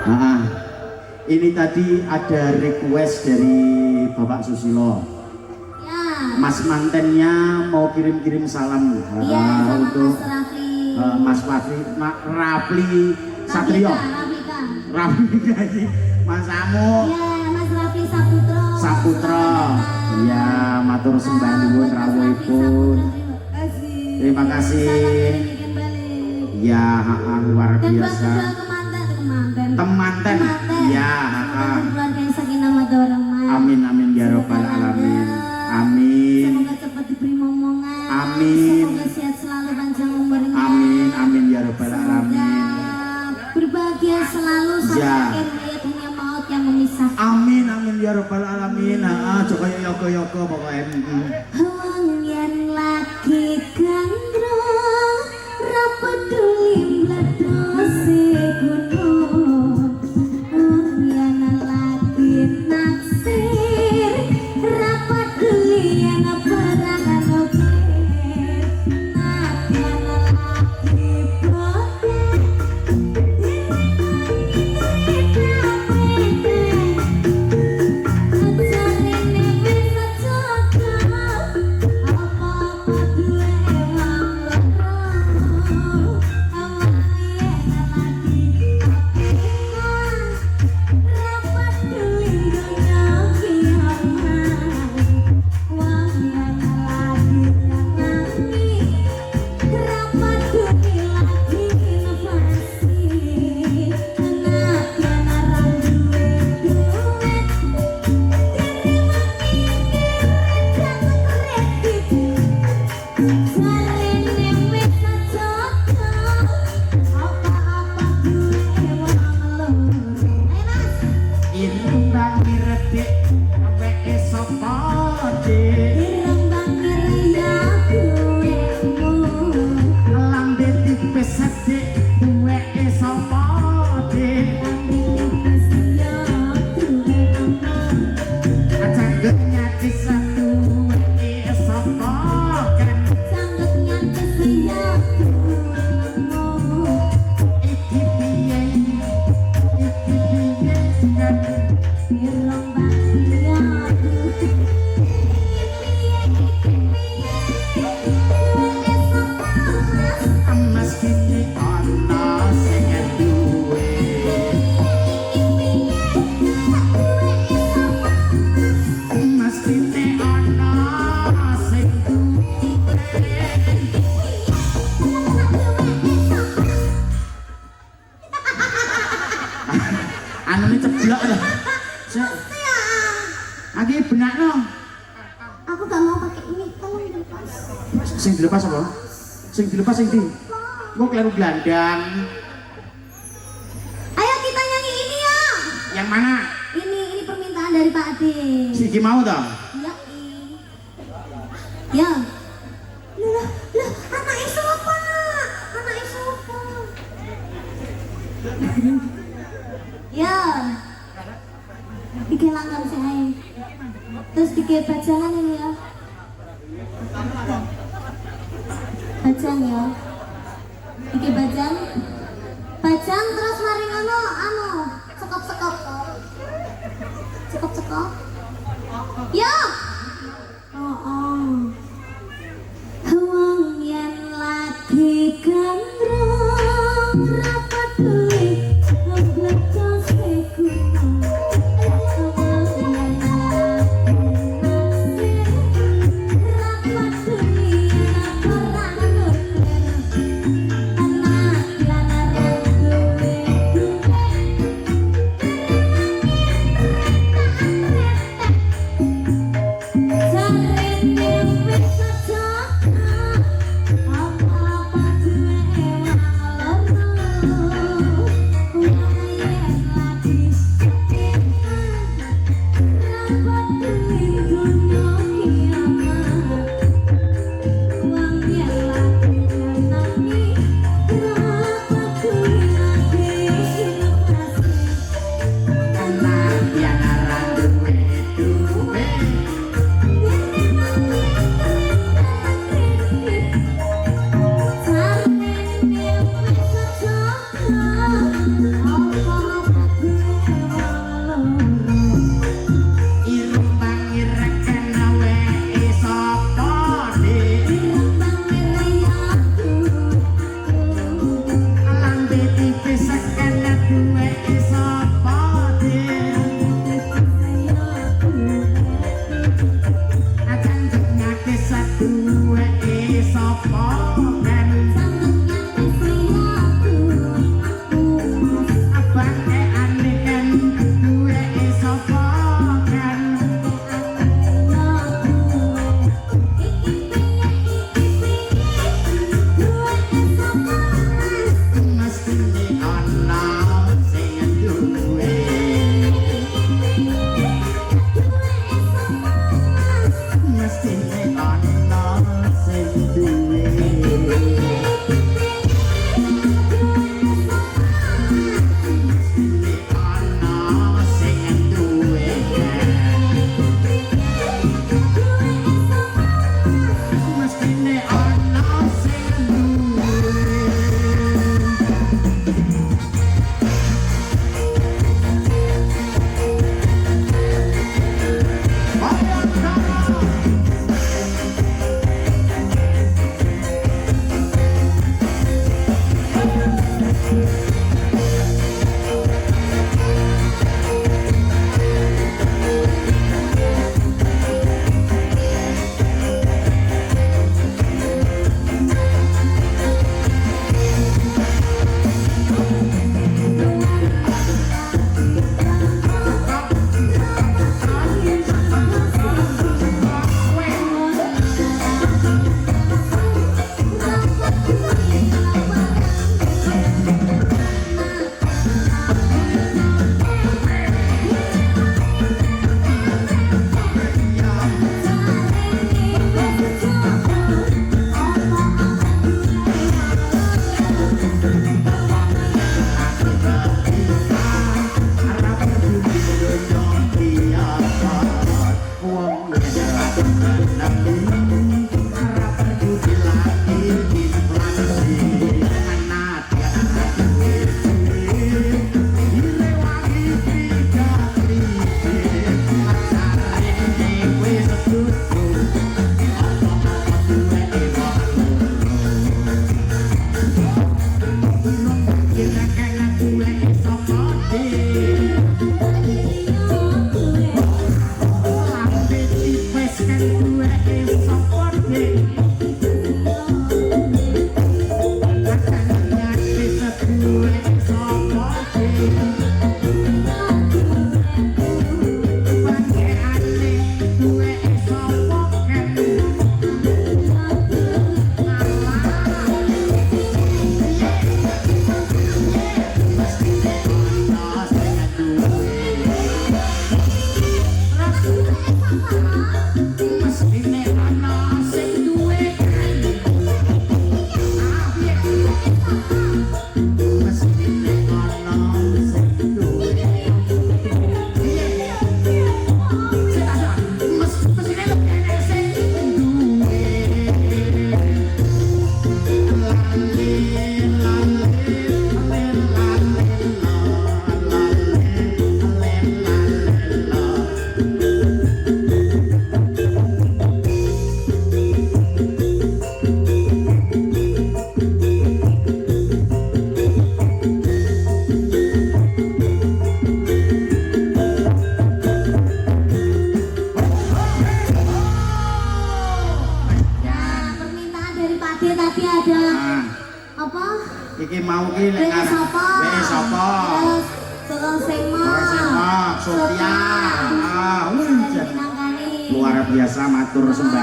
Nah, ini tadi ada request dari Bapak Susilo. Ya. Mas mantennya mau kirim-kirim salam untuk Mas Rafli Satrio. Raflika ini Mas Amu. Ya, Mas Rafli Saputra. Ya, matur sembah nuwun rawuhipun. Terima kasih. Ya, luar biasa. Temanten. Ya, amin amin ya robbal alamin. Amin. Semoga cepat diberi momongan. Amin. Semoga sehat selalu, panjang umurnya. Amin amin ya robbal alamin. Berbahagia selalu sampai akhir hayat, dunia maut yang memisahkan. Amin amin ya robbal alamin. Coba yoko pokoknya. Wong yen lagi gandrung ra peduli mledose gunung. Wong yen lagi naksir ra peduli yen perangan ukir. Nabian lagi boten sing dilepas sing di mau kleru gelandang. Ayo kita nyanyi ini ya. Yang mana? Ini permintaan dari Pak Ade. Siki mau toh? Iya. Ya. Lah, anak siapa? Anak siapa? Ya. Iki langgam sih ae. Terus dikit bajangan ini ya. Bajang ya. Iki bajang terus mari ngono sekop ya. Wong yen lagi gandrung ra peduli mledose gunung. Pakde tadi ada Nah, apa? iki mau ki lek Wes sapa? Wes sapa? Terus Tukang Sema. Sema, Sotia. Ah, Nangkani. luar biasa matur sembah.